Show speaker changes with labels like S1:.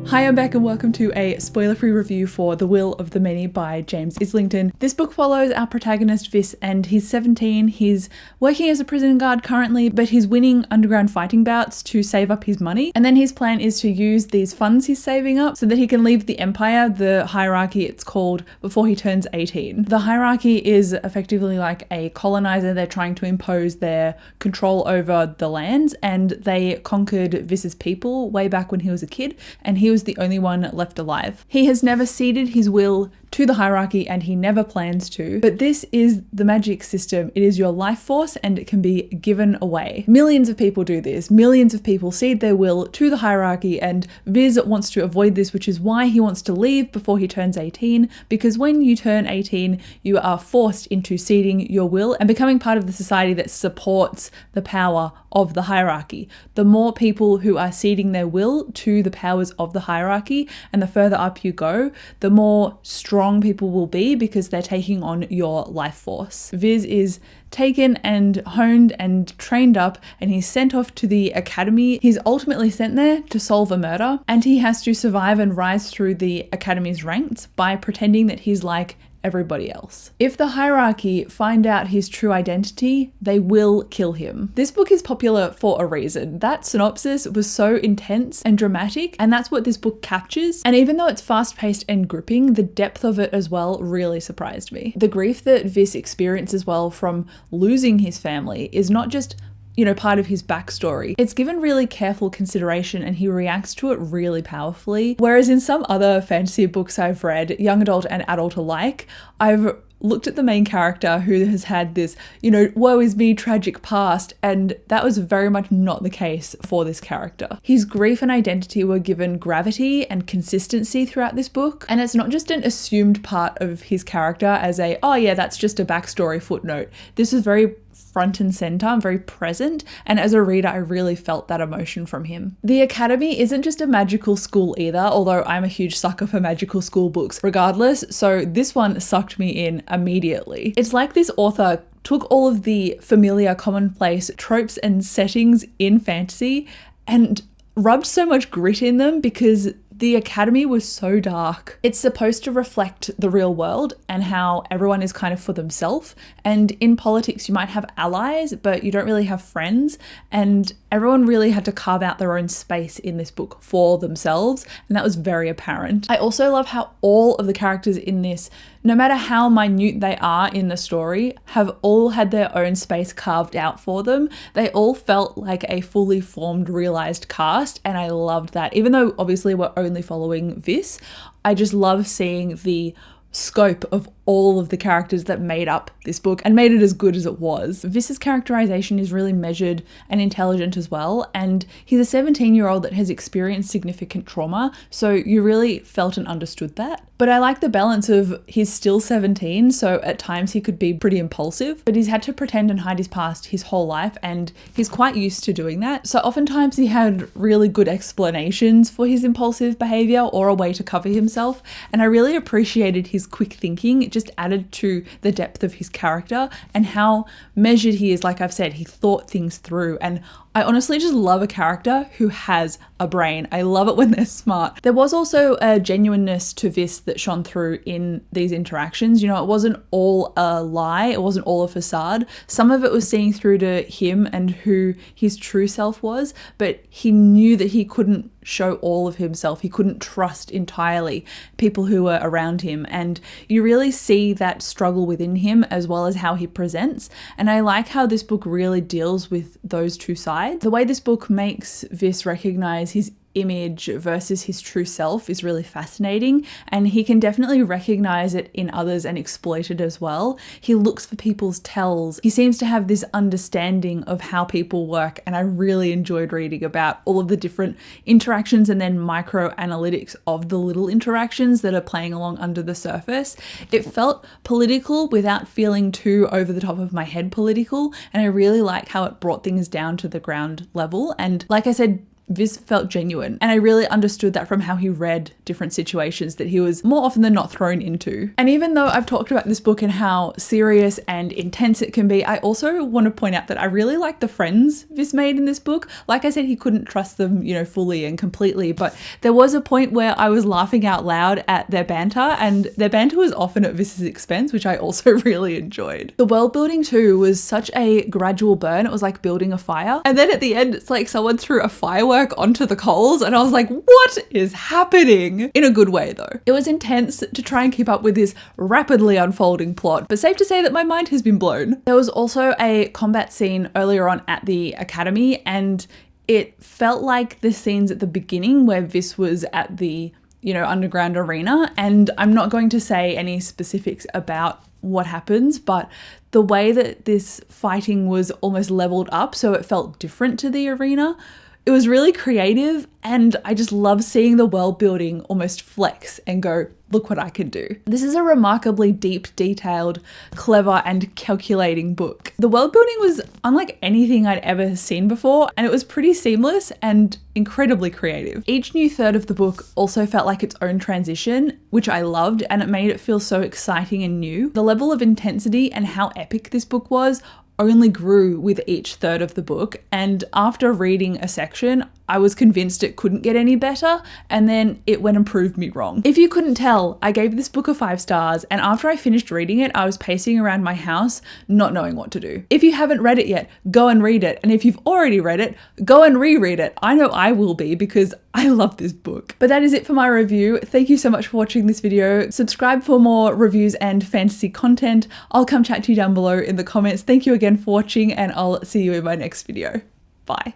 S1: Hi, I'm Beck and welcome to a spoiler-free review for The Will of the Many by James Islington. This book follows our protagonist Vis, and he's 17. He's working as a prison guard currently, but he's winning underground fighting bouts to save up his money. And then his plan is to use these funds he's saving up so that he can leave the Empire, the hierarchy it's called, before he turns 18. The hierarchy is effectively like a colonizer. They're trying to impose their control over the lands, and they conquered Vis's people way back when he was a kid, and he was the only one left alive. He has never ceded his will to the hierarchy, and he never plans to, but this is the magic system. It is your life force and it can be given away. Millions of people do this. Millions of people cede their will to the hierarchy, and Viz wants to avoid this, which is why he wants to leave before he turns 18, because when you turn 18, you are forced into ceding your will and becoming part of the society that supports the power of the hierarchy. The more people who are ceding their will to the powers of the hierarchy, and the further up you go, the more strong people will be because they're taking on your life force. Viz is taken and honed and trained up, and he's sent off to the academy. He's ultimately sent there to solve a murder, and he has to survive and rise through the academy's ranks by pretending that he's like everybody else. If the hierarchy find out his true identity, they will kill him. This book is popular for a reason. That synopsis was so intense and dramatic, and that's what this book captures. And even though it's fast-paced and gripping, the depth of it as well really surprised me. The grief that Vis experiences well from losing his family is not just part of his backstory. It's given really careful consideration, and he reacts to it really powerfully. Whereas in some other fantasy books I've read, young adult and adult alike, I've looked at the main character who has had this, woe is me tragic past, and that was very much not the case for this character. His grief and identity were given gravity and consistency throughout this book, and it's not just an assumed part of his character as that's just a backstory footnote. This is very front and center, very present, and as a reader I really felt that emotion from him. The Academy isn't just a magical school either, although I'm a huge sucker for magical school books regardless, so this one sucked me in immediately. It's like this author took all of the familiar commonplace tropes and settings in fantasy and rubbed so much grit in them because the Academy was so dark. It's supposed to reflect the real world and how everyone is kind of for themselves. And in politics, you might have allies, but you don't really have friends. And everyone really had to carve out their own space in this book for themselves. And that was very apparent. I also love how all of the characters in this, no matter how minute they are in the story, have all had their own space carved out for them. They all felt like a fully formed, realized cast, and I loved that. Even though obviously we're only following Vis, I just love seeing the scope of all of the characters that made up this book and made it as good as it was. Vis's characterization is really measured and intelligent as well, and he's a 17-year-old that has experienced significant trauma, so you really felt and understood that. But I like the balance of he's still 17, so at times he could be pretty impulsive, but he's had to pretend and hide his past his whole life, and he's quite used to doing that. So oftentimes he had really good explanations for his impulsive behavior or a way to cover himself, and I really appreciated his quick thinking. It just added to the depth of his character and how measured he is. Like I've said, he thought things through, and I honestly just love a character who has a brain. I love it when they're smart. There was also a genuineness to Vis that shone through in these interactions. It wasn't all a lie. It wasn't all a facade. Some of it was seeing through to him and who his true self was, but he knew that he couldn't show all of himself. He couldn't trust entirely people who were around him, and you really see that struggle within him as well as how he presents. And I like how this book really deals with those two sides. The way this book makes Vis recognize his image versus his true self is really fascinating, and he can definitely recognize it in others and exploit it as well. He looks for people's tells. He seems to have this understanding of how people work, and I really enjoyed reading about all of the different interactions and then micro analytics of the little interactions that are playing along under the surface. It felt political without feeling too over the top of my head political, and I really like how it brought things down to the ground level. And like I said, Vis felt genuine. And I really understood that from how he read different situations that he was more often than not thrown into. And even though I've talked about this book and how serious and intense it can be, I also want to point out that I really like the friends Vis made in this book. Like I said, he couldn't trust them, fully and completely, but there was a point where I was laughing out loud at their banter, and their banter was often at Vis's expense, which I also really enjoyed. The world building too was such a gradual burn. It was like building a fire. And then at the end, it's like someone threw a firework onto the coals, and I was like, what is happening? In a good way though. It was intense to try and keep up with this rapidly unfolding plot, but safe to say that my mind has been blown. There was also a combat scene earlier on at the academy, and it felt like the scenes at the beginning where Vis was at the underground arena. And I'm not going to say any specifics about what happens, but the way that this fighting was almost leveled up, so it felt different to the arena. It was really creative, and I just love seeing the world building almost flex and go, look what I can do. This is a remarkably deep, detailed, clever, and calculating book. The world building was unlike anything I'd ever seen before, and it was pretty seamless and incredibly creative. Each new third of the book also felt like its own transition, which I loved, and it made it feel so exciting and new. The level of intensity and how epic this book was only grew with each third of the book, and after reading a section, I was convinced it couldn't get any better, and then it went and proved me wrong. If you couldn't tell, I gave this book a 5 stars, and after I finished reading it, I was pacing around my house, not knowing what to do. If you haven't read it yet, go and read it, and if you've already read it, go and reread it. I know I will be, because I love this book. But that is it for my review. Thank you so much for watching this video. Subscribe for more reviews and fantasy content. I'll come chat to you down below in the comments. Thank you again for watching, and I'll see you in my next video. Bye.